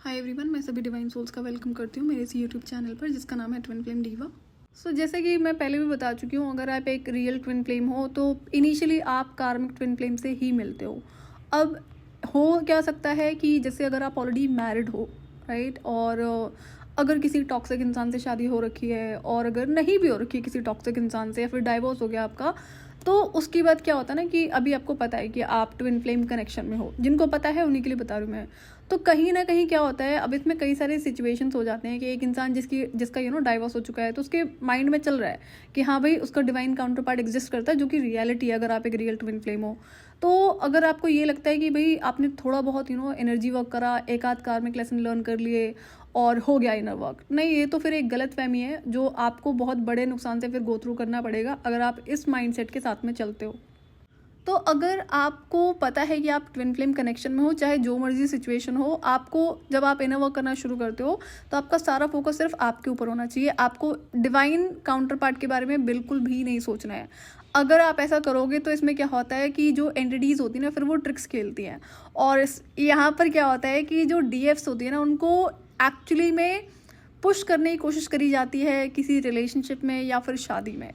Hi everyone, मैं सभी divine souls का वेलकम करती हूँ मेरे इस यूट्यूब चैनल पर जिसका नाम है ट्विन फ्लेम डीवा। जैसे कि मैं पहले भी बता चुकी हूँ, अगर आप एक रियल ट्विन फ्लेम हो तो इनिशियली आप कार्मिक ट्विन फ्लेम से ही मिलते हो। अब हो क्या सकता है कि जैसे अगर आप ऑलरेडी मैरिड हो, राइट, और अगर किसी टॉक्सिक इंसान से शादी हो रखी है और अगर नहीं भी हो रखी है किसी टॉक्सिक इंसान से या फिर डाइवोर्स हो गया आपका, तो उसके बाद क्या होता है ना कि अभी आपको पता है कि आप ट्विन फ्लेम कनेक्शन में हो। जिनको पता है उन्हीं के लिए बता रही हूँ मैं। तो कहीं ना कहीं क्या होता है, अब इसमें कई सारे सिचुएशंस हो जाते हैं कि एक इंसान जिसका डाइवोर्स हो चुका है, तो उसके माइंड में चल रहा है कि हाँ भाई, उसका डिवाइन काउंटर पार्ट एग्जिस्ट करता है, जो कि रियलिटी है अगर आप एक रियल ट्विन फ्लेम हो। तो अगर आपको ये लगता है कि भाई आपने थोड़ा बहुत एनर्जी वर्क करा, एक आध कार्मिक लेसन लर्न कर लिए और हो गया इनर वर्क, नहीं, ये तो फिर एक गलत फहमी है जो आपको बहुत बड़े नुकसान से फिर गो थ्रू करना पड़ेगा अगर आप इस माइंडसेट के साथ में चलते हो। तो अगर आपको पता है कि आप ट्विन फ्लेम कनेक्शन में हो, चाहे जो मर्जी सिचुएशन हो, आपको जब आप इनर वर्क करना शुरू करते हो तो आपका सारा फोकस सिर्फ आपके ऊपर होना चाहिए। आपको डिवाइन काउंटर पार्ट के बारे में बिल्कुल भी नहीं सोचना है। अगर आप ऐसा करोगे तो इसमें क्या होता है कि जो एंटिटीज़ होती है ना, फिर वो ट्रिक्स खेलती हैं। और यहाँ पर क्या होता है कि जो डीएफ्स होती है ना, उनको एक्चुअली में पुश करने की कोशिश करी जाती है किसी रिलेशनशिप में या फिर शादी में।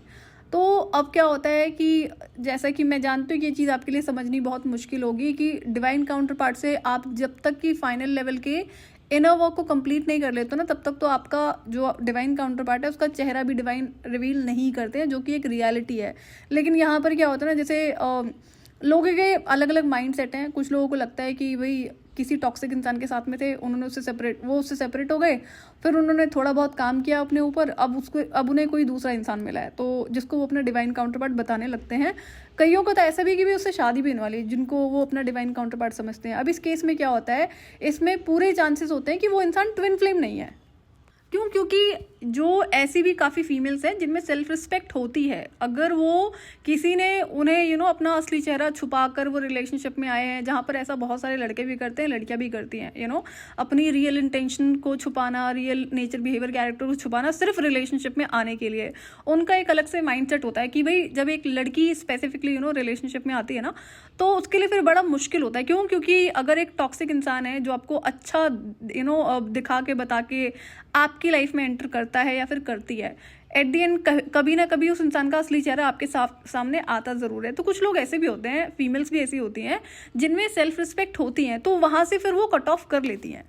तो अब क्या होता है कि जैसा कि मैं जानती हूँ कि ये चीज़ आपके लिए समझनी बहुत मुश्किल होगी कि डिवाइन काउंटर पार्ट से आप जब तक कि फाइनल लेवल के इनर वर्क को कंप्लीट नहीं कर लेते ना, तब तक तो आपका जो डिवाइन काउंटर पार्ट है उसका चेहरा भी डिवाइन रिवील नहीं करते हैं, जो कि एक रियलिटी है। लेकिन यहाँ पर क्या होता है ना, जैसे लोगों के अलग अलग माइंड सेट हैं। कुछ लोगों को लगता है कि भाई किसी टॉक्सिक इंसान के साथ में थे, उन्होंने उससे सेपरेट हो गए, फिर उन्होंने थोड़ा बहुत काम किया अपने ऊपर, अब उन्हें कोई दूसरा इंसान मिला है तो जिसको वो अपना डिवाइन काउंटर पार्ट बताने लगते हैं। कईयों को तो ऐसा भी कि भी उससे शादी भी होने वाली है, जिनको वो अपना डिवाइन काउंटर पार्ट समझते हैं। अब इस केस में क्या होता है, इसमें पूरे चांसेस होते हैं कि वो इंसान ट्विन फ्लेम नहीं है। क्यों? क्योंकि जो ऐसी भी काफ़ी फीमेल्स हैं जिनमें सेल्फ रिस्पेक्ट होती है, अगर वो किसी ने उन्हें अपना असली चेहरा छुपा कर वो रिलेशनशिप में आए हैं, जहाँ पर ऐसा बहुत सारे लड़के भी करते हैं, लड़कियां भी करती हैं, अपनी रियल इंटेंशन को छुपाना, रियल नेचर बिहेवियर कैरेक्टर को छुपाना सिर्फ रिलेशनशिप में आने के लिए। उनका एक अलग से माइंडसेट होता है कि भाई जब एक लड़की स्पेसिफिकली रिलेशनशिप में आती है ना, तो उसके लिए फिर बड़ा मुश्किल होता है। क्यों? क्योंकि अगर एक टॉक्सिक इंसान है जो आपको अच्छा दिखा के बता के आपकी लाइफ में एंटर करता है या फिर करती है, एट दी एंड कभी ना कभी उस इंसान का असली चेहरा आपके सामने आता ज़रूर है। तो कुछ लोग ऐसे भी होते हैं, फीमेल्स भी ऐसी होती हैं जिनमें सेल्फ रिस्पेक्ट होती हैं, तो वहाँ से फिर वो कट ऑफ कर लेती हैं।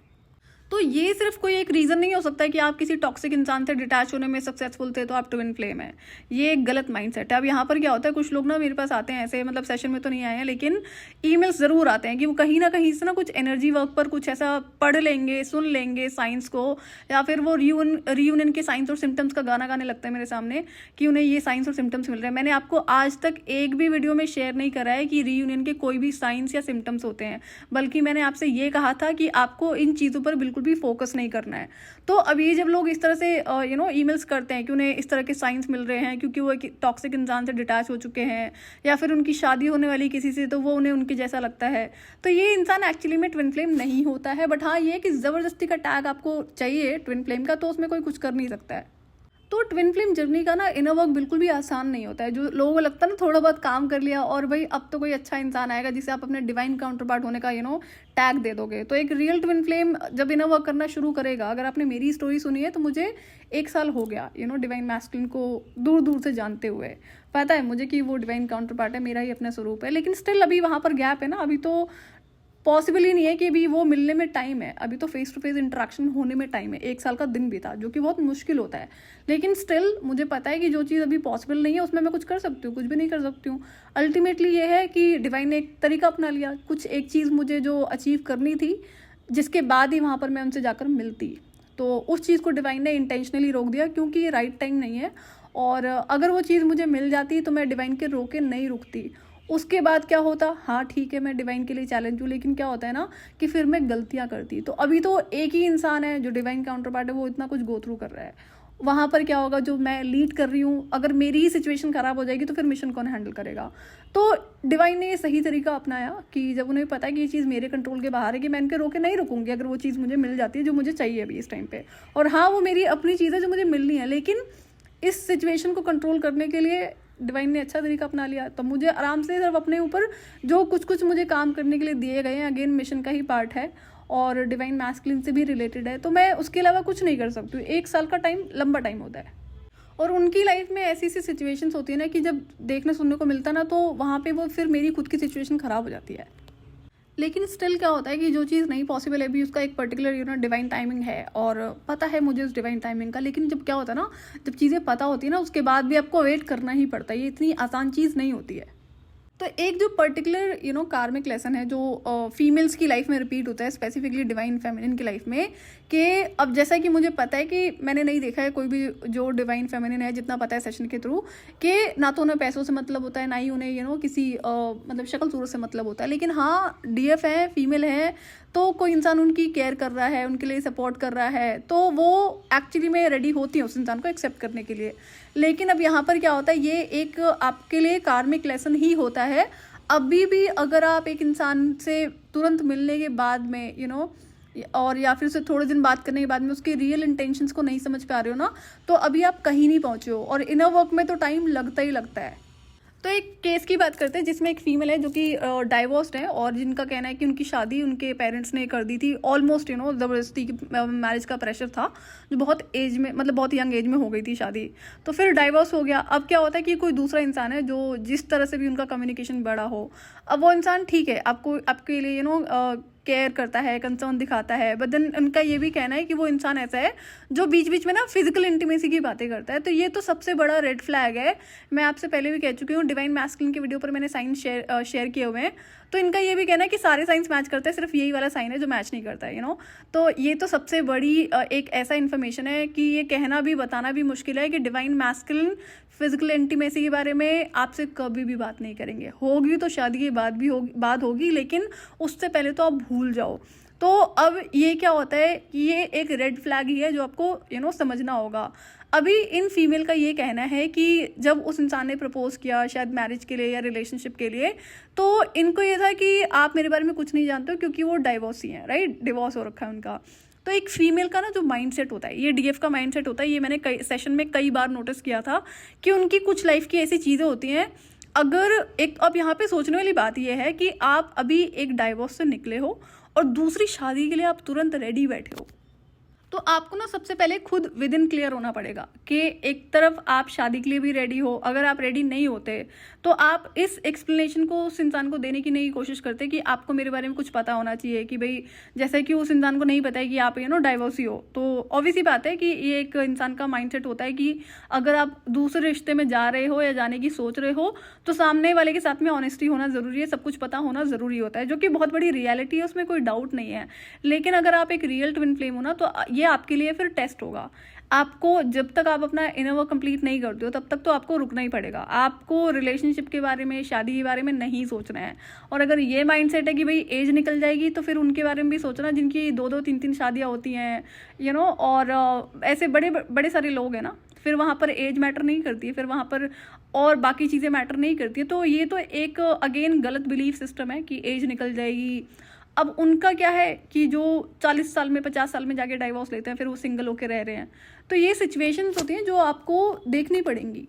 तो ये सिर्फ कोई एक रीज़न नहीं हो सकता है कि आप किसी टॉक्सिक इंसान से डिटैच होने में सक्सेसफुल थे तो आप ट्विन फ्लेम है। ये एक गलत माइंडसेट है। अब यहाँ पर क्या होता है, कुछ लोग ना मेरे पास आते हैं ऐसे, मतलब सेशन में तो नहीं आए हैं लेकिन ईमेल्स ज़रूर आते हैं कि वो कहीं ना कहीं से ना कुछ एनर्जी वर्क पर कुछ ऐसा पढ़ लेंगे, सुन लेंगे साइंस को, या फिर वो रीयूनियन के साइंस और सिम्टम्स का गाना गाने लगता है मेरे सामने कि उन्हें ये साइंस और सिम्टम्स मिल रहे हैं। मैंने आपको आज तक एक भी वीडियो में शेयर नहीं करा है कि रीयूनियन के कोई भी साइंस या सिम्टम्स होते हैं, बल्कि मैंने आपसे ये कहा था कि आपको इन चीज़ों पर बिल्कुल भी फोकस नहीं करना है। तो अब ये जब लोग इस तरह से ईमेल्स करते हैं कि उन्हें इस तरह के साइंस मिल रहे हैं क्योंकि वो एक टॉक्सिक इंसान से डिटैच हो चुके हैं, या फिर उनकी शादी होने वाली किसी से तो वो उन्हें उनके जैसा लगता है, तो ये इंसान एक्चुअली में ट्विन फ्लेम नहीं होता है। बट हाँ, ये कि ज़बरदस्ती का टैग आपको चाहिए ट्विन फ्लेम का, तो उसमें कोई कुछ कर नहीं सकता है। तो ट्विन फ्लेम जर्नी का ना इनर वर्क बिल्कुल भी आसान नहीं होता है। जो लोगों को लगता है ना थोड़ा बहुत काम कर लिया और भाई अब तो कोई अच्छा इंसान आएगा जिसे आप अपने डिवाइन काउंटर पार्ट होने का टैग दे दोगे। तो एक रियल ट्विन फ्लेम जब इनर वर्क करना शुरू करेगा, अगर आपने मेरी स्टोरी सुनी है तो मुझे 1 साल हो गया डिवाइन मैस्कुलिन को दूर दूर से जानते हुए। पता है मुझे कि वो डिवाइन काउंटर पार्ट है, मेरा ही अपना स्वरूप है, लेकिन स्टिल अभी वहाँ पर गैप है ना। अभी तो पॉसिबल ही नहीं है कि अभी वो मिलने में टाइम है, अभी तो फेस टू फेस इंटरेक्शन होने में टाइम है। 1 साल का दिन बीता, जो कि बहुत मुश्किल होता है, लेकिन स्टिल मुझे पता है कि जो चीज़ अभी पॉसिबल नहीं है उसमें मैं कुछ कर सकती हूँ, कुछ भी नहीं कर सकती हूँ। अल्टीमेटली ये है कि डिवाइन ने एक तरीका अपना लिया, कुछ एक चीज़ मुझे जो अचीव करनी थी, जिसके बाद ही वहाँ पर मैं उनसे जाकर मिलती, तो उस चीज़ को डिवाइन ने इंटेंशनली रोक दिया क्योंकि ये राइट टाइम नहीं है। और अगर वो चीज़ मुझे मिल जाती तो मैं डिवाइन के रोके नहीं रुकती। उसके बाद क्या होता, हाँ ठीक है मैं डिवाइन के लिए चैलेंज हूँ, लेकिन क्या होता है ना कि फिर मैं गलतियाँ करती। तो अभी तो एक ही इंसान है जो डिवाइन काउंटर पार्ट है, वो इतना कुछ गो थ्रू कर रहा है। वहाँ पर क्या होगा, जो मैं लीड कर रही हूँ, अगर मेरी ही सिचुएशन ख़राब हो जाएगी तो फिर मिशन कौन हैंडल करेगा। तो डिवाइन ने ये सही तरीका अपनाया कि जब उन्हें पता है कि ये चीज़ मेरे कंट्रोल के बाहर है, कि मैं इनके रोके नहीं रुकूंगी अगर वो चीज़ मुझे मिल जाती है जो मुझे चाहिए अभी इस टाइम पे। और हाँ, वो मेरी अपनी चीज़ है जो मुझे मिलनी है, लेकिन इस सिचुएशन को कंट्रोल करने के लिए डिवाइन ने अच्छा तरीका अपना लिया। तो मुझे आराम से सिर्फ अपने ऊपर जो कुछ मुझे काम करने के लिए दिए गए हैं, अगेन मिशन का ही पार्ट है, और डिवाइन मैस्कुलिन से भी रिलेटेड है, तो मैं उसके अलावा कुछ नहीं कर सकती हूँ। 1 साल का टाइम लंबा टाइम होता है, और उनकी लाइफ में ऐसी ऐसी सिचुएशंस होती है ना कि जब देखने सुनने को मिलता ना, तो वहाँ पे वो फिर मेरी खुद की सिचुएशन ख़राब हो जाती है। लेकिन स्टिल क्या होता है कि जो चीज़ नहीं पॉसिबल है, भी उसका एक पर्टिकुलर डिवाइन टाइमिंग है, और पता है मुझे उस डिवाइन टाइमिंग का। लेकिन जब क्या होता है ना, जब चीज़ें पता होती है ना, उसके बाद भी आपको वेट करना ही पड़ता है। ये इतनी आसान चीज़ नहीं होती है। तो एक जो पर्टिकुलर कार्मिक लेसन है, जो फीमेल्स की लाइफ में रिपीट होता है, स्पेसिफिकली डिवाइन फेमिनिन की लाइफ में, कि अब जैसा कि मुझे पता है कि मैंने नहीं देखा है कोई भी जो डिवाइन फेमिनिन है, जितना पता है सेशन के थ्रू, कि ना तो उन्हें पैसों से मतलब होता है, ना ही उन्हें किसी मतलब शक्ल सूरत से मतलब होता है। लेकिन हाँ, डीएफ है, फीमेल है, तो कोई इंसान उनकी केयर कर रहा है, उनके लिए सपोर्ट कर रहा है, तो वो एक्चुअली में रेडी होती है उस इंसान को एक्सेप्ट करने के लिए। लेकिन अब यहाँ पर क्या होता है, ये एक आपके लिए कार्मिक लेसन ही होता है। अभी भी अगर आप एक इंसान से तुरंत मिलने के बाद में और या फिर उससे थोड़े दिन बात करने के बाद में उसके रियल इंटेंशंस को नहीं समझ पा रहे हो ना, तो अभी आप कहीं नहीं पहुँचे हो, और इनर वर्क में तो टाइम लगता ही लगता है। तो एक केस की बात करते हैं जिसमें एक फीमेल है जो कि डाइवोर्स्ड है, और जिनका कहना है कि उनकी शादी उनके पेरेंट्स ने कर दी थी, ऑलमोस्ट ज़बरदस्ती मैरिज का प्रेशर था, जो बहुत एज में, मतलब बहुत यंग एज में हो गई थी शादी। तो फिर डाइवोर्स हो गया। अब क्या होता है कि कोई दूसरा इंसान है जो जिस तरह से भी उनका कम्युनिकेशन बड़ा हो, अब वो इंसान ठीक है, आपको आपके लिए केयर करता है, कंसर्न दिखाता है, बट देन उनका ये भी कहना है कि वो इंसान ऐसा है जो बीच बीच में ना फिजिकल इंटीमेसी की बातें करता है। तो ये तो सबसे बड़ा रेड फ्लैग है। मैं आपसे पहले भी कह चुकी हूँ, डिवाइन मैस्कुलिन के वीडियो पर मैंने साइन शेयर किए हुए हैं। तो इनका ये भी कहना है कि सारे साइंस मैच करते हैं, सिर्फ यही वाला साइन है जो मैच नहीं करता है। तो ये तो सबसे बड़ी एक ऐसा इन्फॉर्मेशन है कि ये कहना भी बताना भी मुश्किल है कि डिवाइन मैस्कुलिन फिजिकल इंटीमेसी के बारे में आपसे कभी भी बात नहीं करेंगे। होगी तो शादी के बाद भी बात होगी, लेकिन उससे पहले तो आप भूल जाओ। तो अब ये क्या होता है कि ये एक रेड फ्लैग ही है जो आपको समझना होगा। अभी इन फीमेल का ये कहना है कि जब उस इंसान ने प्रपोज किया, शायद मैरिज के लिए या रिलेशनशिप के लिए, तो इनको ये था कि आप मेरे बारे में कुछ नहीं जानते हो, क्योंकि वो डाइवोर्सी हैं, राइट, डिवोर्स हो रखा है उनका। तो एक फीमेल का ना जो माइंडसेट होता है, ये डीएफ का माइंडसेट होता है, ये मैंने कई सेशन में कई बार नोटिस किया था कि उनकी कुछ लाइफ की ऐसी चीज़ें होती हैं। अगर एक, अब यहाँ पे सोचने वाली बात ये है कि आप अभी एक डाइवोर्स से निकले हो और दूसरी शादी के लिए आप तुरंत रेडी बैठे हो, तो आपको ना सबसे पहले खुद विद इन क्लियर होना पड़ेगा कि एक तरफ आप शादी के लिए भी रेडी हो। अगर आप रेडी नहीं होते तो आप इस एक्सप्लेनेशन को उस इंसान को देने की नहीं कोशिश करते कि आपको मेरे बारे में कुछ पता होना चाहिए, कि भाई जैसे कि उस इंसान को नहीं पता है कि आप डाइवोर्सी हो। तो ऑब्वियस ही बात है कि ये एक इंसान का माइंडसेट होता है कि अगर आप दूसरे रिश्ते में जा रहे हो या जाने की सोच रहे हो, तो सामने वाले के साथ में ऑनेस्टी होना ज़रूरी है, सब कुछ पता होना ज़रूरी होता है, जो कि बहुत बड़ी रियलिटी है, उसमें कोई डाउट नहीं है। लेकिन अगर आप एक रियल ट्विन फ्लेम हो ना, तो ये आपके लिए फिर टेस्ट होगा। आपको जब तक आप अपना इनर वर्क कंप्लीट नहीं करते हो, तब तक तो आपको रुकना ही पड़ेगा। आपको रिलेशनशिप के बारे में, शादी के बारे में नहीं सोचना है। और अगर ये माइंडसेट है कि भाई एज निकल जाएगी, तो फिर उनके बारे में भी सोचना जिनकी 2-2 3-3 शादियाँ होती हैं और ऐसे बड़े बड़े सारे लोग हैं ना, फिर वहाँ पर एज मैटर नहीं करती है, फिर वहाँ पर और बाकी चीज़ें मैटर नहीं करती है। तो ये तो एक अगेन गलत बिलीफ सिस्टम है कि एज निकल जाएगी। अब उनका क्या है कि जो 40 साल में, 50 साल में जाके डाइवोर्स लेते हैं, फिर वो सिंगल होके रह रहे हैं। तो ये सिचुएशंस होती हैं जो आपको देखनी पड़ेंगी।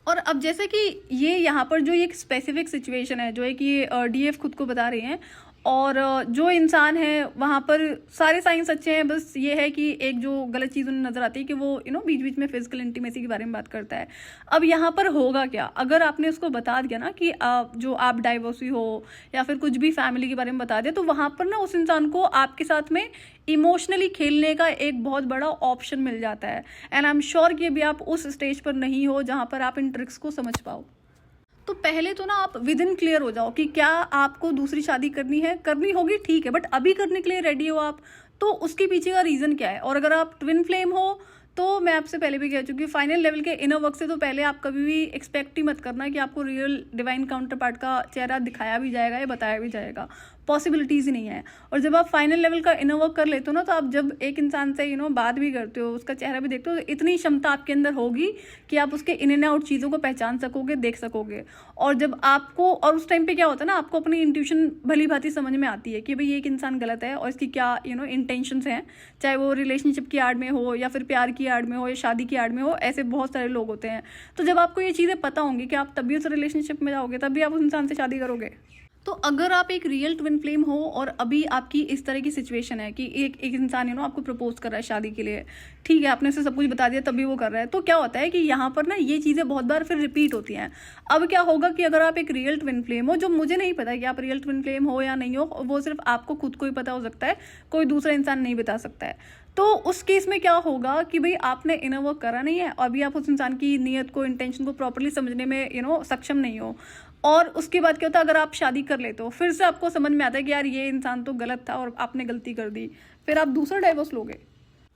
और अब जैसे कि ये यहाँ पर जो एक स्पेसिफिक सिचुएशन है, जो है कि डीएफ खुद को बता रहे हैं, और जो इंसान है वहाँ पर सारे साइंस अच्छे हैं, बस ये है कि एक जो गलत चीज़ उन्हें नज़र आती है कि वो बीच बीच में फिजिकल इंटीमेसी के बारे में बात करता है। अब यहाँ पर होगा क्या, अगर आपने उसको बता दिया ना कि आप डाइवोर्सी हो या फिर कुछ भी फैमिली के बारे में बता दिया, तो वहाँ पर ना उस इंसान को आपके साथ में इमोशनली खेलने का एक बहुत बड़ा ऑप्शन मिल जाता है। एंड आई एम श्योर कि अभी आप उस स्टेज पर नहीं हो जहाँ पर आप इन ट्रिक्स को समझ पाओ। तो पहले तो ना आप विद इन क्लियर हो जाओ कि क्या आपको दूसरी शादी करनी है, करनी होगी ठीक है, बट अभी करने के लिए रेडी हो आप, तो उसके पीछे का रीज़न क्या है। और अगर आप ट्विन फ्लेम हो, तो मैं आपसे पहले भी कह चुकी हूँ, फाइनल लेवल के इनर वर्क से तो पहले आप कभी भी एक्सपेक्ट ही मत करना कि आपको रियल डिवाइन काउंटर पार्ट का चेहरा दिखाया भी जाएगा या बताया भी जाएगा। पॉसिबिलिटीज़ ही नहीं है। और जब आप फाइनल लेवल का इनर वर्क कर लेते हो ना, तो आप जब एक इंसान से बात भी करते हो, उसका चेहरा भी देखते हो, तो इतनी क्षमता आपके अंदर होगी कि आप उसके इन एंड आउट चीज़ों को पहचान सकोगे, देख सकोगे। और जब आपको, और उस टाइम पे क्या होता है ना, आपको अपनी इंट्यूशन भली भांति समझ में आती है कि भाई ये एक इंसान गलत है और इसकी क्या इंटेंशंस हैं, चाहे वो रिलेशनशिप की आड़ में हो या फिर प्यार की आड़ में हो या शादी की आड़ में हो। ऐसे बहुत सारे लोग होते हैं। तो जब आपको ये चीज़ें पता होंगी कि आप तभी उस रिलेशनशिप में जाओगे, तभी आप उस इंसान से शादी करोगे। तो अगर आप एक रियल ट्विन फ्लेम हो और अभी आपकी इस तरह की सिचुएशन है कि एक एक इंसान आपको प्रपोज कर रहा है शादी के लिए, ठीक है, आपने उसे सब कुछ बता दिया तभी वो कर रहा है, तो क्या होता है कि यहाँ पर ना ये चीज़ें बहुत बार फिर रिपीट होती हैं। अब क्या होगा कि अगर आप एक रियल ट्विन फ्लेम हो, जो मुझे नहीं पता कि आप रियल ट्विन फ्लेम हो या नहीं हो, वो सिर्फ आपको खुद को ही पता हो सकता है, कोई दूसरा इंसान नहीं बता सकता है। तो उस केस में क्या होगा कि भाई आपने इनर वर्क करा नहीं है, अभी आप उस इंसान की नीयत को, इंटेंशन को प्रॉपरली समझने में सक्षम नहीं हो, और उसके बाद क्या होता है, अगर आप शादी कर लेते हो, फिर से आपको समझ में आता है कि यार ये इंसान तो गलत था और आपने गलती कर दी, फिर आप दूसरा डाइवोर्स लोगे।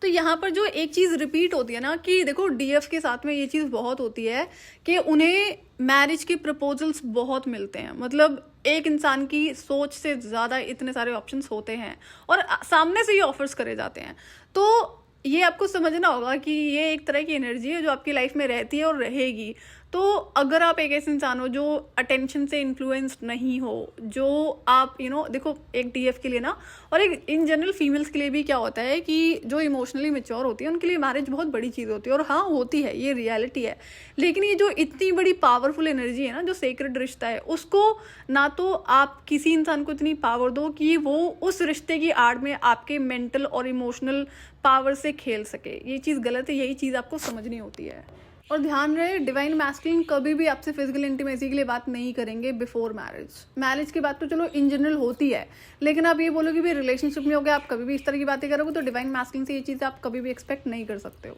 तो यहाँ पर जो एक चीज़ रिपीट होती है ना कि देखो डीएफ के साथ में ये चीज़ बहुत होती है कि उन्हें मैरिज के प्रपोजल्स बहुत मिलते हैं, मतलब एक इंसान की सोच से ज़्यादा इतने सारे ऑप्शंस होते हैं और सामने से ये ऑफर्स करे जाते हैं। तो ये आपको समझना होगा कि ये एक तरह की एनर्जी है जो आपकी लाइफ में रहती है और रहेगी। तो अगर आप एक ऐसे इंसान हो जो अटेंशन से इन्फ्लुएंस्ड नहीं हो, जो आप देखो एक डीएफ के लिए ना, और एक इन जनरल फीमेल्स के लिए भी क्या होता है कि जो इमोशनली मैच्योर होती है उनके लिए मैरिज बहुत बड़ी चीज़ होती है, और हाँ होती है, ये रियलिटी है। लेकिन ये जो इतनी बड़ी पावरफुल एनर्जी है ना, जो सेक्रेड रिश्ता है, उसको ना तो आप किसी इंसान को इतनी पावर दो कि वो उस रिश्ते की आड़ में आपके मेंटल और इमोशनल पावर से खेल सके, ये चीज़ गलत है, यही चीज़ आपको समझनी होती है। और ध्यान रहे, डिवाइन मैस्कुलिन कभी भी आपसे फिजिकल इंटीमेसी के लिए बात नहीं करेंगे बिफोर मैरिज। मैरिज की बात तो चलो इन जनरल होती है, लेकिन आप ये बोलोगे भी रिलेशनशिप में हो गया आप कभी भी इस तरह की बातें करोगे, तो डिवाइन मैस्कुलिन से ये चीज़ आप कभी भी एक्सपेक्ट नहीं कर सकते हो।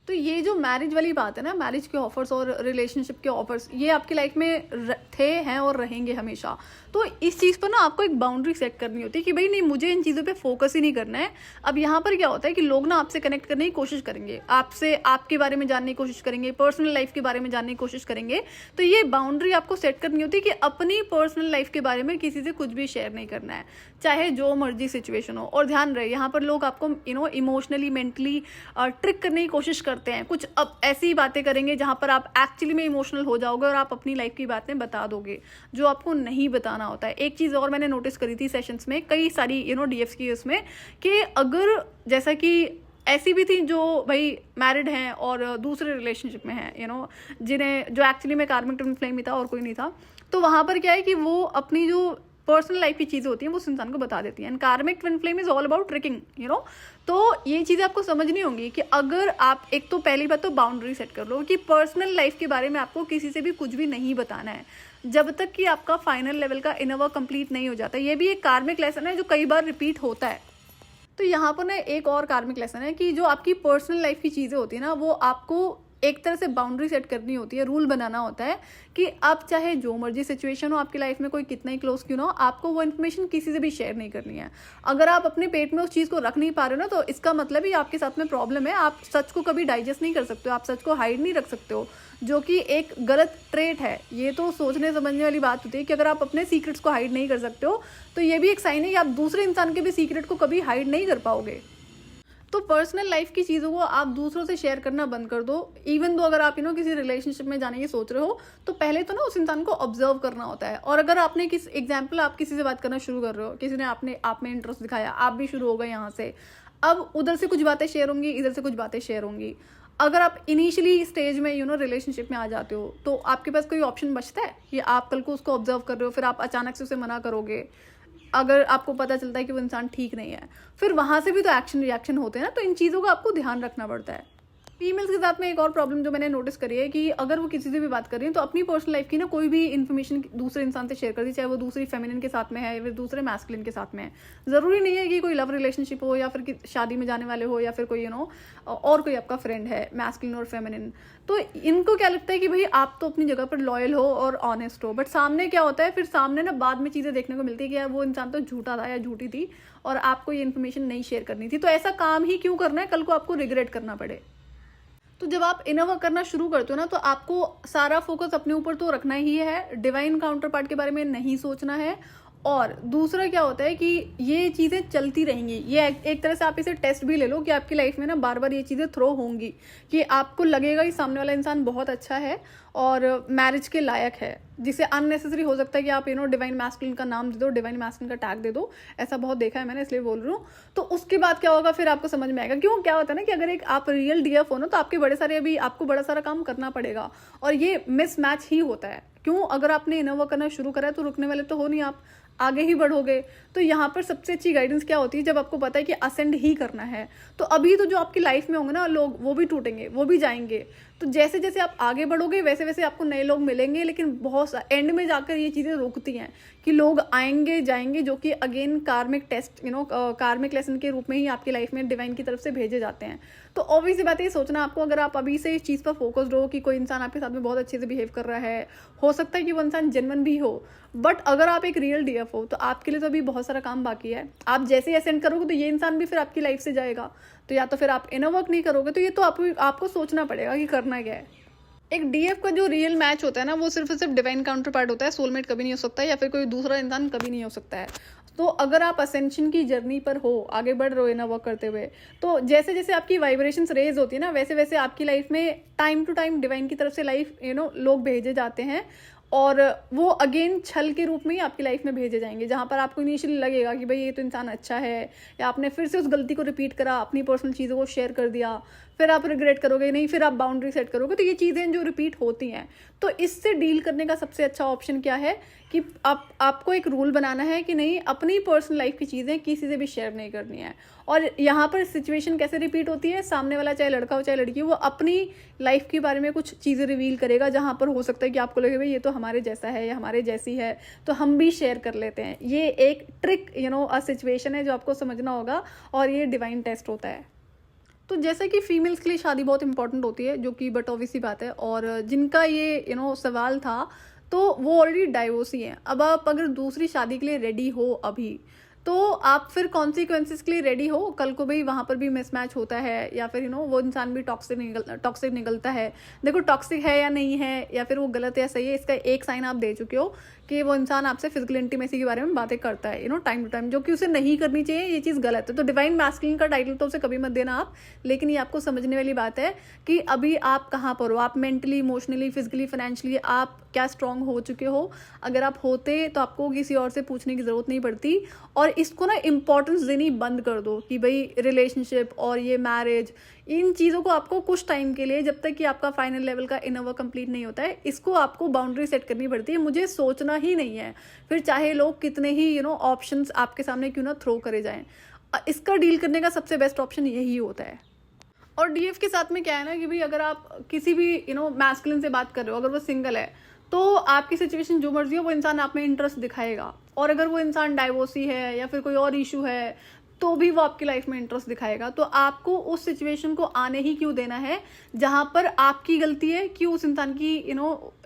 तो ये जो मैरिज वाली बात है ना, मैरिज के ऑफर्स और रिलेशनशिप के ऑफर्स, ये आपकी लाइफ में थे, हैं और रहेंगे हमेशा। तो इस चीज़ पर ना आपको एक बाउंड्री सेट करनी होती है कि भाई नहीं, मुझे इन चीज़ों पे फोकस ही नहीं करना है। अब यहाँ पर क्या होता है कि लोग ना आपसे कनेक्ट करने की कोशिश करेंगे, आपसे आपके बारे में जानने की कोशिश करेंगे, पर्सनल लाइफ के बारे में जानने की कोशिश करेंगे। तो ये बाउंड्री आपको सेट करनी होती है कि अपनी पर्सनल लाइफ के बारे में किसी से कुछ भी शेयर नहीं करना है, चाहे जो मर्जी सिचुएशन हो। और ध्यान रहे, यहाँ पर लोग आपको इमोशनली, मेंटली ट्रिक करने की कोशिश करते हैं, कुछ अब ऐसी बातें करेंगे जहां पर आप एक्चुअली में इमोशनल हो जाओगे और आप अपनी लाइफ की बातें बता दोगे जो आपको नहीं बताना होता है। एक चीज़ और मैंने नोटिस करी थी सेशंस में, कई सारी डीएफ्स की उसमें, कि अगर जैसा कि ऐसी भी थी जो भाई मैरिड हैं और दूसरे रिलेशनशिप में हैं, जिन्हें जो एक्चुअली में कार्मिक ट्विन फ्लेम ही था और कोई नहीं था, तो वहां पर क्या है कि वो अपनी जो पर्सनल लाइफ की चीज़ें होती हैं वो उस इंसान को बता देती हैं। एंड कार्मिक twin flame is all about tricking, तो ये चीज़ें आपको समझनी होंगी कि अगर आप, एक तो पहली बात तो बाउंड्री सेट कर लो कि पर्सनल लाइफ के बारे में आपको किसी से भी कुछ भी नहीं बताना है जब तक कि आपका फाइनल लेवल का इनर वर्क कंप्लीट नहीं हो जाता। ये भी एक कार्मिक लेसन है जो कई बार रिपीट होता है। तो यहाँ पर ना एक और कार्मिक लेसन है कि जो आपकी पर्सनल लाइफ की चीज़ें होती है ना, वो आपको एक तरह से बाउंड्री सेट करनी होती है, रूल बनाना होता है कि आप चाहे जो मर्जी सिचुएशन हो आपकी लाइफ में, कोई कितना ही क्लोज क्यों ना हो, आपको वो इन्फॉर्मेशन किसी से भी शेयर नहीं करनी है। अगर आप अपने पेट में उस चीज़ को रख नहीं पा रहे हो ना, तो इसका मतलब ही आपके साथ में प्रॉब्लम है। आप सच को कभी डाइजेस्ट नहीं कर सकते हो, आप सच को हाइड नहीं रख सकते हो, जो कि एक गलत ट्रेट है। ये तो सोचने समझने वाली बात होती है कि अगर आप अपने सीक्रेट्स को हाइड नहीं कर सकते हो, तो ये भी एक साइन है कि आप दूसरे इंसान के भी सीक्रेट को कभी हाइड नहीं कर पाओगे। तो पर्सनल लाइफ की चीज़ों को आप दूसरों से शेयर करना बंद कर दो। इवन तो अगर आप किसी रिलेशनशिप में जाने की सोच रहे हो, तो पहले तो ना उस इंसान को ऑब्जर्व करना होता है। और अगर आपने आप किसी से बात करना शुरू कर रहे हो, किसी ने आप में इंटरेस्ट दिखाया, आप भी शुरू हो गए यहाँ से, अब उधर से कुछ बातें शेयर होंगी, इधर से कुछ बातें शेयर होंगी। अगर आप इनिशियली स्टेज में रिलेशनशिप में आ जाते हो, तो आपके पास कोई ऑप्शन बचता है कि आप कल को उसको ऑब्जर्व कर रहे हो, फिर आप अचानक से उसे मना करोगे अगर आपको पता चलता है कि वो इंसान ठीक नहीं है, फिर वहां से भी तो एक्शन रिएक्शन होते हैं ना। तो इन चीज़ों का आपको ध्यान रखना पड़ता है। फीमेल्स के साथ में एक और प्रॉब्लम जो मैंने नोटिस करी है कि अगर वो किसी से भी बात कर रही है, तो अपनी पर्सनल लाइफ की ना कोई भी इन्फॉर्मेशन दूसरे इंसान से शेयर कर दी, चाहे वो दूसरी फेमिनिन के साथ में है या फिर दूसरे मैस्कुलिन के साथ में है। ज़रूरी नहीं है कि कोई लव रिलेशनशिप हो या फिर शादी में जाने वाले हो या फिर कोई और कोई आपका फ्रेंड है मैस्कुलिन और फेमिनिन। तो इनको क्या लगता है कि भाई आप तो अपनी जगह पर लॉयल हो और ऑनेस्ट हो, बट सामने क्या होता है, फिर सामने ना बाद में चीज़ें देखने को मिलती है कि यार वो इंसान तो झूठा था या झूठी थी और आपको ये इन्फॉर्मेशन नहीं शेयर करनी थी। तो ऐसा काम ही क्यों करना है, कल को आपको रिग्रेट करना पड़े। तो जब आप इनर वर्क करना शुरू करते हो ना, तो आपको सारा फोकस अपने ऊपर तो रखना ही है, डिवाइन काउंटर पार्ट के बारे में नहीं सोचना है। और दूसरा क्या होता है कि ये चीज़ें चलती रहेंगी। ये एक तरह से आप इसे टेस्ट भी ले लो कि आपकी लाइफ में ना बार बार ये चीज़ें थ्रो होंगी कि आपको लगेगा कि सामने वाला इंसान बहुत अच्छा है और मैरिज के लायक है, जिसे अननेसेसरी हो सकता है कि आप डिवाइन मैस्कुलिन का नाम दे दो, डिवाइन मैस्कुलिन का टैग दे दो। ऐसा बहुत देखा है मैंने, इसलिए बोल रही हूँ। तो उसके बाद क्या होगा, फिर आपको समझ में आएगा। क्यों, क्या होता है ना कि अगर एक आप रियल डीएफ हो ना, तो आपको बड़ा सारा काम करना पड़ेगा और ये मिसमैच ही होता है। क्यों? अगर आपने इनर वर्क करना शुरू करा है तो रुकने वाले तो हो नहीं आप, आगे ही बढ़ोगे। तो यहाँ पर सबसे अच्छी गाइडेंस क्या होती है, जब आपको पता है कि असेंड ही करना है। तो अभी तो जो आपकी लाइफ में होंगे ना लोग, वो भी टूटेंगे, वो भी जाएंगे। तो जैसे जैसे आप आगे बढ़ोगे वैसे वैसे आपको नए लोग मिलेंगे, लेकिन बहुत एंड में जाकर ये चीज़ें रुकती हैं कि लोग आएंगे जाएंगे, जो कि अगेन कार्मिक टेस्ट कार्मिक लेसन के रूप में ही आपकी लाइफ में डिवाइन की तरफ से भेजे जाते हैं। तो ऑब्वियस बात है, ये सोचना आपको, अगर आप अभी से इस चीज़ पर फोकस्ड हो कि कोई इंसान आपके साथ में बहुत अच्छे से बिहेव कर रहा है, हो सकता है कि वो इंसान जेन्युइन भी हो, बट अगर आप एक रियल डीएफ हो तो आपके लिए तो अभी बहुत सारा काम बाकी है। आप जैसे ही असेंड करोगे तो ये इंसान भी फिर आपकी लाइफ से जाएगा। तो या तो फिर आप इनर वर्क नहीं करोगे, तो ये तो आपको सोचना पड़ेगा कि करना क्या है। एक डीएफ का जो रियल मैच होता है ना, वो सिर्फ और सिर्फ डिवाइन काउंटर पार्ट होता है, सोलमेट कभी नहीं हो सकता, या फिर कोई दूसरा इंसान कभी नहीं हो सकता है। तो अगर आप असेंशन की जर्नी पर हो, आगे बढ़ रहे हो इनर वर्क करते हुए, तो जैसे जैसे आपकी वाइब्रेशंस रेज होती है ना, वैसे वैसे आपकी लाइफ में टाइम टू टाइम डिवाइन की तरफ से लाइफ लोग भेजे जाते हैं, और वो अगेन छल के रूप में ही आपकी लाइफ में भेजे जाएंगे। जहाँ पर आपको इनिशियली लगेगा कि भाई ये तो इंसान अच्छा है, या आपने फिर से उस गलती को रिपीट करा, अपनी पर्सनल चीज़ों को शेयर कर दिया, फिर आप रिग्रेट करोगे नहीं, फिर आप बाउंड्री सेट करोगे। तो ये चीज़ें जो रिपीट होती हैं, तो इससे डील करने का सबसे अच्छा ऑप्शन क्या है कि आपको एक रूल बनाना है कि नहीं, अपनी पर्सनल लाइफ की चीज़ें किसी से भी शेयर नहीं करनी है। और यहाँ पर सिचुएशन कैसे रिपीट होती है, सामने वाला चाहे लड़का हो चाहे लड़की हो, वो अपनी लाइफ के बारे में कुछ चीज़ें रिवील करेगा, जहाँ पर हो सकता है कि आपको लगे भाई ये तो हमारे जैसा है या हमारे जैसी है, तो हम भी शेयर कर लेते हैं। ये एक ट्रिक सिचुएशन है जो आपको समझना होगा, और ये डिवाइन टेस्ट होता है। तो जैसे कि फीमेल्स के लिए शादी बहुत इंपॉर्टेंट होती है, जो कि बट ऑब्वियसली बात है, और जिनका ये सवाल था तो वो ऑलरेडी डाइवोर्स ही है। अब आप अगर दूसरी शादी के लिए रेडी हो अभी, तो आप फिर कॉन्सिक्वेंसेस के लिए रेडी हो। कल को भाई वहाँ पर भी मिसमैच होता है, या फिर वो इंसान भी टॉक्सिक निकलता है। देखो टॉक्सिक है या नहीं है, या फिर वो गलत है या सही है, इसका एक साइन आप दे चुके हो कि वो इंसान आपसे फिजिकल इंटीमेसी के बारे में बातें करता है टाइम टू टाइम, जो कि उसे नहीं करनी चाहिए, ये चीज़ गलत है। तो डिवाइन मैस्कुलिन का टाइटल तो उसे कभी मत देना आप, लेकिन ये आपको समझने वाली बात है कि अभी आप कहाँ पर हो, आप मेंटली, इमोशनली, फिजिकली, फाइनेंशियली आप क्या स्ट्रांग हो चुके हो। अगर आप होते तो आपको किसी और से पूछने की ज़रूरत नहीं पड़ती। और इसको ना इम्पोर्टेंस देनी बंद कर दो कि भाई रिलेशनशिप और ये मैरिज, इन चीज़ों को आपको कुछ टाइम के लिए, जब तक कि आपका फाइनल लेवल का इनर वर्क कंप्लीट नहीं होता है, इसको आपको बाउंड्री सेट करनी पड़ती है। मुझे सोचना ही नहीं है, फिर चाहे लोग कितने ही ऑप्शंस आपके सामने क्यों ना थ्रो करे जाएं। इसका डील करने का सबसे बेस्ट ऑप्शन यही होता है। और डीएफ के साथ में क्या है ना कि भाई अगर आप किसी भी मैस्कुलिन से बात कर रहे हो, अगर वो सिंगल है, तो आपकी सिचुएशन जो मर्जी हो, वो इंसान आप में इंटरेस्ट दिखाएगा। और अगर वो इंसान डाइवोर्सी है या फिर कोई और इशू है, तो भी वो आपकी लाइफ में इंटरेस्ट दिखाएगा। तो आपको उस सिचुएशन को आने ही क्यों देना है जहां पर आपकी गलती है कि उस इंसान की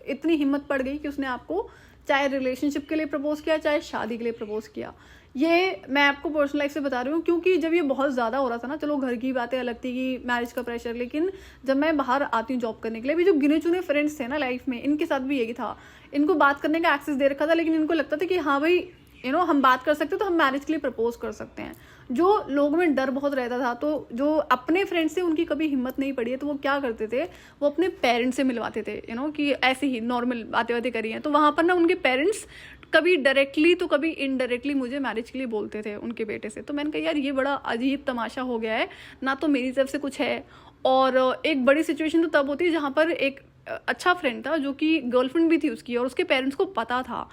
इतनी हिम्मत पड़ गई कि उसने आपको चाहे रिलेशनशिप के लिए प्रपोज किया, चाहे शादी के लिए प्रपोज किया। ये मैं आपको पर्सनल लाइफ से बता रही हूँ, क्योंकि जब ये बहुत ज़्यादा हो रहा था ना, चलो घर की बातें अलग थी कि मैरिज का प्रेशर, लेकिन जब मैं बाहर आती हूँ जॉब करने के लिए, भी जो गिने चुने फ्रेंड्स थे ना लाइफ में, इनके साथ भी यही था। इनको बात करने का एक्सेस दे रखा था, लेकिन इनको लगता था कि हाँ भाई हम बात कर सकते, तो हम मैरिज के लिए प्रपोज कर सकते हैं। जो लोगों में डर बहुत रहता था, तो जो अपने फ्रेंड्स से उनकी कभी हिम्मत नहीं पड़ी है, तो वो क्या करते थे, वो अपने पेरेंट्स से मिलवाते थे कि ऐसे ही नॉर्मल बातें करी हैं। तो वहाँ पर ना उनके पेरेंट्स कभी डायरेक्टली तो कभी इनडायरेक्टली मुझे मैरिज के लिए बोलते थे उनके बेटे से। तो मैंने कहा यार ये बड़ा अजीब तमाशा हो गया है ना, तो मेरी तरफ से कुछ है। और एक बड़ी सिचुएशन तो तब होती है जहाँ पर एक अच्छा फ्रेंड था, जो कि गर्लफ्रेंड भी थी उसकी, और उसके पेरेंट्स को पता था,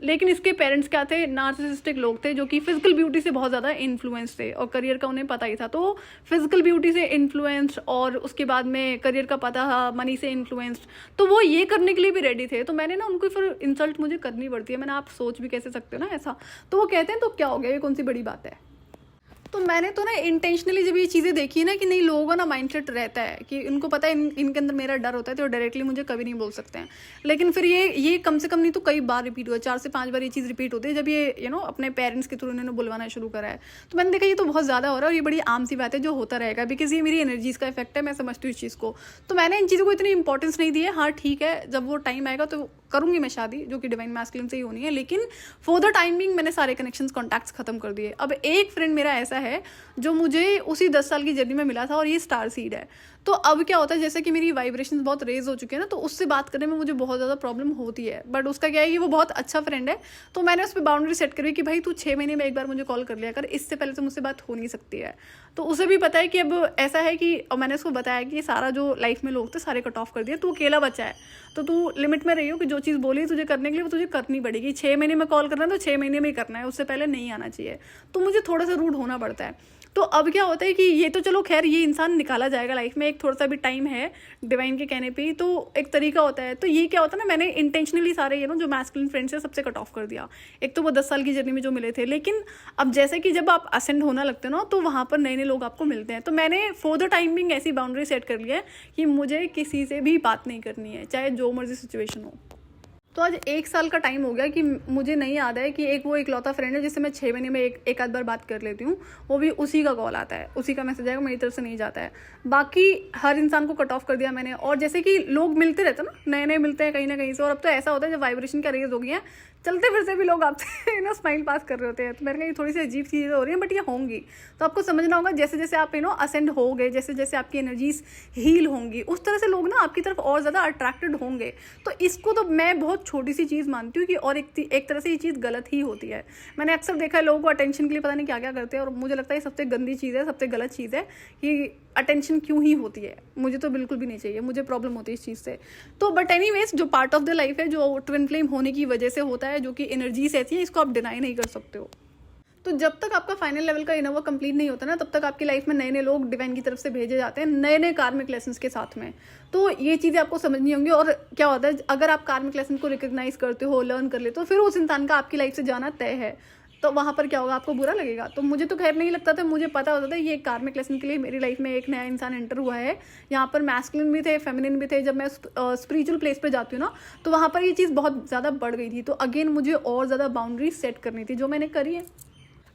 लेकिन इसके पेरेंट्स क्या थे, नार्सिसिस्टिक लोग थे, जो कि फिजिकल ब्यूटी से बहुत ज़्यादा इन्फ्लुएंस थे, और करियर का उन्हें पता ही था। तो फिजिकल ब्यूटी से इन्फ्लुएंस्ड, और उसके बाद में करियर का पता था, मनी से इन्फ्लुएंस्ड, तो वो ये करने के लिए भी रेडी थे। तो मैंने ना उनको फिर इंसल्ट मुझे करनी पड़ती है, मैंने आप सोच भी कैसे सकते हो ना ऐसा। तो वो कहते हैं तो क्या हो गया, ये कौन सी बड़ी बात है। तो मैंने तो ना इंटेंशनली जब ये चीज़ें देखी ना कि नहीं, लोगों का ना माइंडसेट रहता है कि उनको पता है इनके अंदर मेरा डर होता है, तो डायरेक्टली मुझे कभी नहीं बोल सकते हैं। लेकिन फिर ये कम से कम नहीं तो कई बार रिपीट हुआ, 4 से 5 बार ये चीज़ रिपीट होती है, जब ये अपने पेरेंट्स के थ्रू इन्होंने बुलवाना शुरू करा है। तो मैंने देखा ये तो बहुत ज़्यादा हो रहा है, और ये बड़ी आम सी बात है जो होता रहेगा, बिकॉज ये मेरी एनर्जीज़ का इफेक्ट है, मैं समझती हूँ इस चीज़ को। तो मैंने इन चीज़ों को इतनी इंपॉर्टेंस नहीं दी है। हाँ ठीक है, जब वो टाइम आएगा तो करूंगी मैं शादी, जो कि डिवाइन मैस्कुलिन से ही होनी है, लेकिन फॉर द टाइम बिंग मैंने सारे कनेक्शंस कॉन्टैक्ट्स खत्म कर दिए। अब एक फ्रेंड मेरा ऐसा है जो मुझे उसी 10 साल की जर्नी में मिला था, और ये स्टार सीड है। तो अब क्या होता है, जैसे कि मेरी वाइब्रेशंस बहुत रेज हो चुके हैं ना, तो उससे बात करने में मुझे बहुत ज़्यादा प्रॉब्लम होती है। बट उसका क्या है कि वो बहुत अच्छा फ्रेंड है, तो मैंने उस पर बाउंड्री सेट करी कि भाई तू 6 महीने में एक बार मुझे कॉल कर लिया कर, इससे पहले तो मुझसे बात हो नहीं सकती है। तो उसे भी पता है कि अब ऐसा है कि, और मैंने उसको बताया कि सारा जो लाइफ में लोग थे सारे कट ऑफ कर दिया, तू अकेला बचा है, तो तू लिमिट में रही हो कि जो चीज़ बोली तुझे करने के लिए वो तुझे करनी पड़ेगी। 6 महीने में कॉल करना है तो 6 महीने में ही करना है, उससे पहले नहीं आना चाहिए। तो मुझे थोड़ा सा रूड होना पड़ता है। तो अब क्या होता है कि ये तो चलो खैर ये इंसान निकाला जाएगा लाइफ में, एक थोड़ा सा भी टाइम है डिवाइन के कहने पे ही, तो एक तरीका होता है। तो ये क्या होता है ना, मैंने इंटेंशनली सारे जो मैस्कुलिन फ्रेंड्स है सबसे कट ऑफ कर दिया। एक तो वो 10 साल की जर्नी में जो मिले थे, लेकिन अब जैसे कि जब आप असेंड होना लगते हो ना, तो वहाँ पर नए नए लोग आपको मिलते हैं। तो मैंने फॉर द टाइमिंग ऐसी बाउंड्री सेट कर लिया है कि मुझे किसी से भी बात नहीं करनी है, चाहे जो मर्जी सिचुएशन हो। तो आज 1 साल का टाइम हो गया कि मुझे नहीं याद है कि एक वो इकलौता फ्रेंड है जिससे मैं 6 महीने में एक आध बार बात कर लेती हूँ, वो भी उसी का कॉल आता है, उसी का मैसेज आएगा, मेरी तरफ से नहीं जाता है। बाकी हर इंसान को कट ऑफ कर दिया मैंने। और जैसे कि लोग मिलते रहते हैं ना, नए नए मिलते हैं कहीं ना कहीं से, और अब तो ऐसा होता है जब वाइब्रेशन का रेज हो गई है, चलते फिरते भी लोग आपसे स्माइल पास कर रहे होते हैं। तो मेरे लिए थोड़ी सी अजीब चीज़ें हो रही हैं, बट ये होंगी। तो आपको समझना होगा, जैसे जैसे आप असेंड होगे, जैसे जैसे आपकी एनर्जीज हील होंगी, उस तरह से लोग ना आपकी तरफ और ज़्यादा अट्रैक्टेड होंगे। तो इसको तो मैं बहुत छोटी सी चीज़ मानती हूँ कि, और एक तरह से ये चीज़ गलत ही होती है। मैंने अक्सर देखा है लोगों को अटेंशन के लिए पता नहीं क्या क्या करते हैं, और मुझे लगता है ये सबसे गंदी चीज़ है, सबसे गलत चीज़ है कि अटेंशन क्यों ही होती है। मुझे तो बिल्कुल भी नहीं चाहिए, मुझे प्रॉब्लम होती है इस चीज़ से। तो बट एनीवेज, जो पार्ट ऑफ द लाइफ है, जो ट्विन फ्लेम होने की वजह से होता है, जो कि एनर्जीज ऐसी है, इसको आप डिनाई नहीं कर सकते हो। तो जब तक आपका फाइनल लेवल का इनर वर्क कंप्लीट नहीं होता ना, तब तक आपकी लाइफ में नए नए लोग डिवाइन की तरफ से भेजे जाते हैं, नए नए कार्मिक लेसन्स के साथ में। तो ये चीज़ें आपको समझनी होंगी। और क्या होता है, अगर आप कार्मिक लेसन को रिकॉग्नाइज करते हो, लर्न कर लेते हो, फिर उस इंसान का आपकी लाइफ से जाना तय है। तो वहाँ पर क्या होगा, आपको बुरा लगेगा। तो मुझे तो खैर नहीं लगता था, मुझे पता होता था ये कार्मिक लेसन के लिए मेरी लाइफ में एक नया इंसान एंटर हुआ है। यहाँ पर मैस्कुलिन भी थे, फेमिनिन भी थे। जब मैं स्पिरिचुअल प्लेस पे जाती हूँ ना, तो वहाँ पर ये चीज़ बहुत ज़्यादा बढ़ गई थी। तो अगेन मुझे और ज़्यादा बाउंड्री सेट करनी थी, जो मैंने करी है।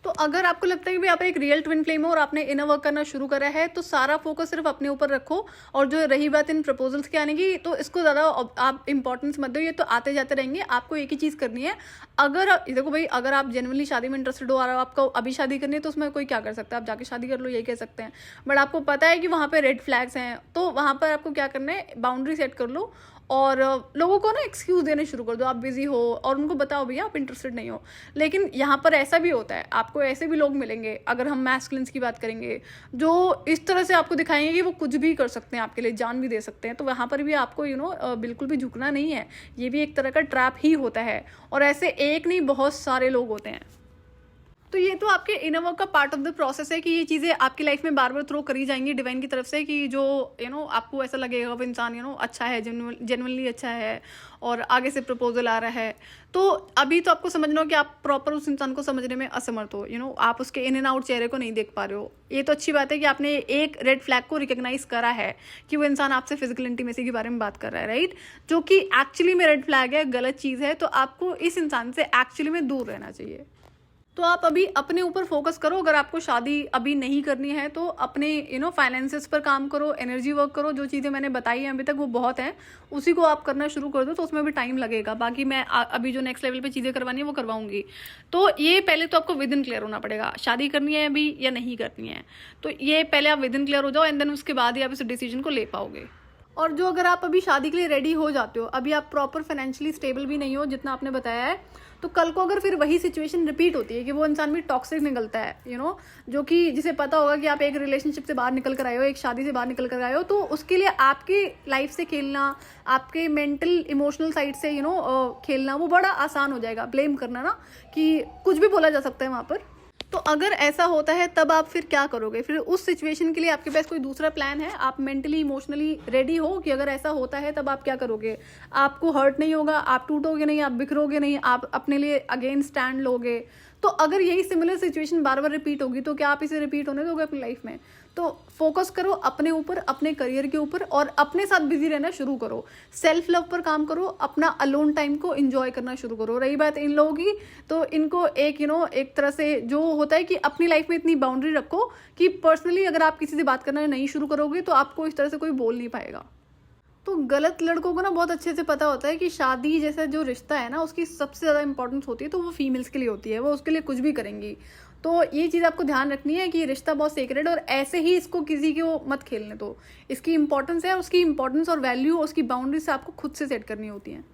तो अगर आपको लगता है कि आप एक रियल ट्विन फ्लेम हो और आपने इनर वर्क करना शुरू करा है, तो सारा फोकस सिर्फ अपने ऊपर रखो। और जो रही बात इन प्रपोजल्स के आने की, तो इसको ज़्यादा आप इंपॉर्टेंस मत दो, ये तो आते जाते रहेंगे। आपको एक ही चीज़ करनी है। अगर देखो भाई, अगर आप जेन्युइनली शादी में इंटरेस्टेड हो और आपको अभी शादी करनी है, तो उसमें कोई क्या कर सकता है, आप जाके शादी कर लो, यही कह सकते हैं। बट आपको पता है कि वहाँ पर रेड फ्लैग्स हैं, तो वहाँ पर आपको क्या करना है, बाउंड्री सेट कर लो। और लोगों को ना एक्सक्यूज़ देने शुरू कर दो, आप बिजी हो, और उनको बताओ भैया आप इंटरेस्टेड नहीं हो। लेकिन यहाँ पर ऐसा भी होता है, आपको ऐसे भी लोग मिलेंगे, अगर हम मैस्कुलिन्स की बात करेंगे, जो इस तरह से आपको दिखाएंगे कि वो कुछ भी कर सकते हैं, आपके लिए जान भी दे सकते हैं। तो वहाँ पर भी आपको बिल्कुल भी झुकना नहीं है। ये भी एक तरह का ट्रैप ही होता है, और ऐसे एक नहीं बहुत सारे लोग होते हैं। तो ये तो आपके इनर वर्क का पार्ट ऑफ द प्रोसेस है कि ये चीज़ें आपकी लाइफ में बार बार थ्रो करी जाएंगी डिवाइन की तरफ से, कि जो आपको ऐसा लगेगा वो इंसान अच्छा है, जेन्युइनली अच्छा है, और आगे से प्रपोजल आ रहा है। तो अभी तो आपको समझना हो कि आप प्रॉपर उस इंसान को समझने में असमर्थ हो। आप उसके इन एंड आउट चेहरे को नहीं देख पा रहे हो। ये तो अच्छी बात है कि आपने एक रेड फ्लैग को रिकॉग्नाइज करा है कि वो इंसान आपसे फिजिकल इंटीमेसी के बारे में बात कर रहा है, राइट, जो कि एक्चुअली में रेड फ्लैग है, गलत चीज़ है। तो आपको इस इंसान से एक्चुअली में दूर रहना चाहिए। तो आप अभी अपने ऊपर फोकस करो। अगर आपको शादी अभी नहीं करनी है, तो अपने फाइनेंसेस पर काम करो, एनर्जी वर्क करो। जो चीज़ें मैंने बताई हैं अभी तक वो बहुत हैं, उसी को आप करना शुरू कर दो। तो उसमें भी टाइम लगेगा, बाकी मैं अभी जो नेक्स्ट लेवल पे चीज़ें करवानी है वो करवाऊंगी। तो ये पहले तो आपको विद इन क्लियर होना पड़ेगा, शादी करनी है अभी या नहीं करनी है। तो ये पहले आप विद इन क्लियर हो जाओ, एंड देन उसके बाद ही आप इस डिसीजन को ले पाओगे। और जो अगर आप अभी शादी के लिए रेडी हो जाते हो, अभी आप प्रॉपर फाइनेंशियली स्टेबल भी नहीं हो जितना आपने बताया है, तो कल को अगर फिर वही सिचुएशन रिपीट होती है कि वो इंसान भी टॉक्सिक निकलता है, जो कि जिसे पता होगा कि आप एक रिलेशनशिप से बाहर निकल कर आए हो, एक शादी से बाहर निकल कर आए हो, तो उसके लिए आपके लाइफ से खेलना, आपके मेंटल इमोशनल साइड से खेलना, वो बड़ा आसान हो जाएगा। ब्लेम करना ना, कि कुछ भी बोला जा सकता है वहाँ पर। तो अगर ऐसा होता है, तब आप फिर क्या करोगे? फिर उस सिचुएशन के लिए आपके पास कोई दूसरा प्लान है? आप मेंटली इमोशनली रेडी हो कि अगर ऐसा होता है तब आप क्या करोगे? आपको हर्ट नहीं होगा, आप टूटोगे नहीं, आप बिखरोगे नहीं, आप अपने लिए अगेन स्टैंड लोगे। तो अगर यही सिमिलर सिचुएशन बार बार रिपीट होगी, तो क्या आप इसे रिपीट होने दोगे अपनी लाइफ में? तो फोकस करो अपने ऊपर, अपने करियर के ऊपर, और अपने साथ बिजी रहना शुरू करो। सेल्फ लव पर काम करो, अपना अलोन टाइम को एंजॉय करना शुरू करो। रही बात इन लोगों की, तो इनको एक तरह से जो होता है कि अपनी लाइफ में इतनी बाउंड्री रखो कि पर्सनली अगर आप किसी से बात करना नहीं शुरू करोगे, तो आपको इस तरह से कोई बोल नहीं पाएगा। तो गलत लड़कों को ना बहुत अच्छे से पता होता है कि शादी जैसा जो रिश्ता है ना, उसकी सबसे ज़्यादा इंपॉर्टेंस होती है तो वो फीमेल्स के लिए होती है, वो उसके लिए कुछ भी करेंगी। तो ये चीज़ आपको ध्यान रखनी है कि रिश्ता बहुत सेक्रेड, और ऐसे ही इसको किसी को मत खेलने दो। इसकी इंपॉर्टेंस है, उसकी इंपॉर्टेंस और वैल्यू, उसकी बाउंड्रीज आपको खुद से सेट करनी होती हैं।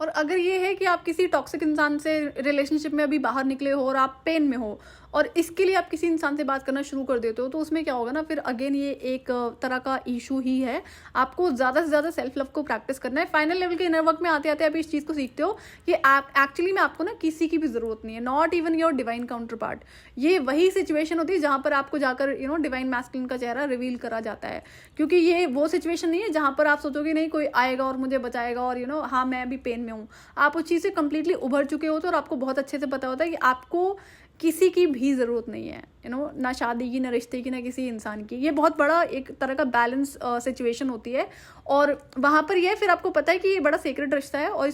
और अगर ये है कि आप किसी टॉक्सिक इंसान से रिलेशनशिप में अभी बाहर निकले हो और आप पेन में हो, और इसके लिए आप किसी इंसान से बात करना शुरू कर देते हो, तो उसमें क्या होगा ना, फिर अगेन ये एक तरह का इशू ही है। आपको ज़्यादा से ज़्यादा सेल्फ लव को प्रैक्टिस करना है। फाइनल लेवल के इनर वर्क में आते आते आप इस चीज़ को सीखते हो कि आप एक्चुअली में आपको ना किसी की भी ज़रूरत नहीं है, not even your divine counter part. ये वही सिचुएशन होती है जहाँ पर आपको जाकर डिवाइन मैस्कुलिन का चेहरा रिवील करा जाता है, क्योंकि ये वो सिचुएशन नहीं है जहाँ पर आप सोचोगे नहीं कोई आएगा और मुझे बचाएगा और हाँ मैं अभी पेन में हूँ। आप उस चीज़ से कंप्लीटली उभर चुके होते हो और आपको बहुत अच्छे से पता होता है कि आपको किसी की भी ज़रूरत नहीं है, ना शादी की, ना रिश्ते की, ना किसी इंसान की। ये बहुत बड़ा एक तरह का बैलेंस सिचुएशन होती है, और वहाँ पर ये फिर आपको पता है कि ये बड़ा सीक्रेट रिश्ता है, और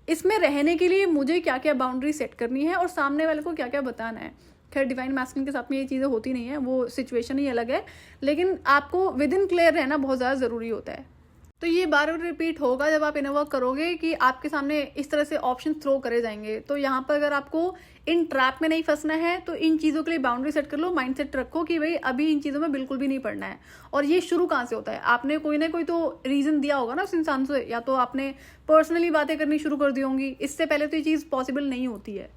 इसमें रहने के लिए मुझे क्या क्या बाउंड्री सेट करनी है और सामने वाले को क्या क्या बताना है। खैर डिवाइन मैस्कुलिन के साथ में ये चीज़ें होती नहीं है, वो सिचुएशन ही अलग है, लेकिन आपको विद इन क्लियर रहना बहुत ज़्यादा ज़रूरी होता है। तो ये बार बार रिपीट होगा जब आप इनर वर्क करोगे कि आपके सामने इस तरह से ऑप्शन थ्रो करे जाएंगे। तो यहाँ पर अगर आपको इन ट्रैप में नहीं फंसना है तो इन चीज़ों के लिए बाउंड्री सेट कर लो, माइंडसेट रखो कि भाई अभी इन चीज़ों में बिल्कुल भी नहीं पड़ना है। और ये शुरू कहाँ से होता है, आपने कोई ना कोई तो रीज़न दिया होगा ना उस इंसान से, या तो आपने पर्सनली बातें करनी शुरू कर दी होंगी, इससे पहले तो ये चीज़ पॉसिबल नहीं होती है।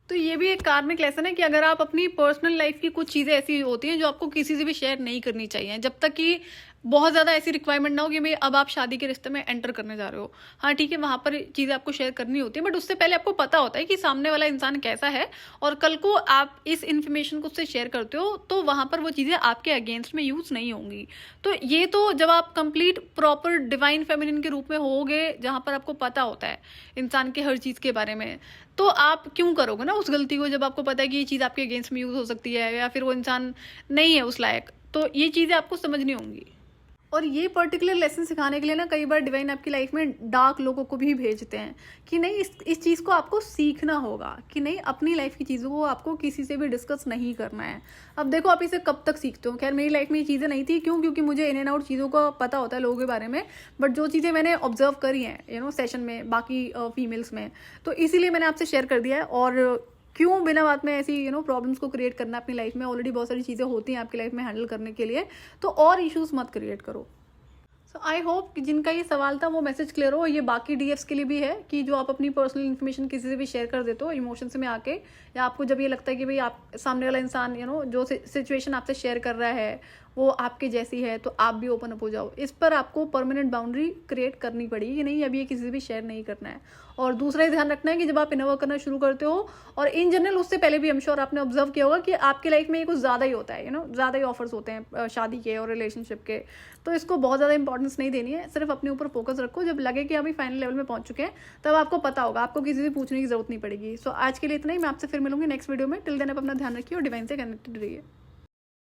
तो ये भी एक कार्मिक लेसन है कि अगर आप अपनी पर्सनल लाइफ की कुछ चीज़ें ऐसी होती हैं जो आपको किसी से भी शेयर नहीं करनी चाहिए, जब तक कि बहुत ज़्यादा ऐसी रिक्वायरमेंट ना हो कि भाई अब आप शादी के रिश्ते में एंटर करने जा रहे हो। हाँ ठीक है, वहाँ पर चीज़ें आपको शेयर करनी होती है, बट उससे पहले आपको पता होता है कि सामने वाला इंसान कैसा है, और कल को आप इस इन्फॉर्मेशन को उससे शेयर करते हो तो वहाँ पर वो चीज़ें आपके अगेंस्ट में यूज़ नहीं होंगी। तो ये तो जब आप कंप्लीट प्रॉपर डिवाइन फेमिनिन के रूप में होगे, जहाँ पर आपको पता होता है इंसान के हर चीज़ के बारे में, तो आप क्यों करोगे ना उस गलती को, जब आपको पता है कि ये चीज़ आपके अगेंस्ट में यूज़ हो सकती है या फिर वो इंसान नहीं है उस लायक। तो ये चीज़ें आपको समझनी होंगी। और ये पर्टिकुलर लेसन सिखाने के लिए ना कई बार डिवाइन आपकी लाइफ में डार्क लोगों को भी भेजते हैं कि नहीं इस चीज़ को आपको सीखना होगा कि नहीं अपनी लाइफ की चीज़ों को आपको किसी से भी डिस्कस नहीं करना है। अब देखो आप इसे कब तक सीखते हो। खैर मेरी लाइफ में ये चीज़ें नहीं थी, क्योंकि मुझे इन एंड आउट चीज़ों का पता होता है लोगों के बारे में, बट जो चीज़ें मैंने ऑब्जर्व करी हैं सेशन में बाकी फीमेल्स में, तो इसीलिए मैंने आपसे शेयर कर दिया है। और क्यों बिना बात में ऐसी प्रॉब्लम्स को क्रिएट करना अपनी लाइफ में, ऑलरेडी बहुत सारी चीज़ें होती हैं आपकी लाइफ में हैंडल करने के लिए, तो और इश्यूज मत क्रिएट करो। सो आई होप कि जिनका ये सवाल था वो मैसेज क्लियर हो। ये बाकी डीएफ्स के लिए भी है कि जो आप अपनी पर्सनल इन्फॉर्मेशन किसी से भी शेयर कर देते हो इमोशंस में आके, या आपको जब ये लगता है कि भाई आप सामने वाला इंसान जो सिचुएशन आपसे शेयर कर रहा है वो आपके जैसी है, तो आप भी ओपन अप हो जाओ। इस पर आपको परमानेंट बाउंड्री क्रिएट करनी पड़ेगी कि नहीं अभी ये किसी से भी शेयर नहीं करना है। और दूसरा ये ध्यान रखना है कि जब आप इनर वर्क करना शुरू करते हो, और इन जनरल उससे पहले भी आई एम श्योर आपने ऑब्जर्व किया होगा कि आपकी लाइफ में ये कुछ ज़्यादा ही होता है, ज़्यादा ही ऑफर्स होते हैं शादी के और रिलेशनशिप के, तो इसको बहुत ज़्यादा इंपॉर्टेंस नहीं देनी है। सिर्फ अपने ऊपर फोकस रखो। जब लगे कि अभी फाइनल लेवल में पहुंच चुके हैं तब आपको पता होगा, आपको किसी से पूछने की जरूरत नहीं पड़ेगी। सो आज के लिए इतना ही, मैं आपसे फिर मिलूंगी नेक्स्ट वीडियो में। टिल देन आप अपना ध्यान रखिए और डिवाइन से कनेक्टेड रहिए।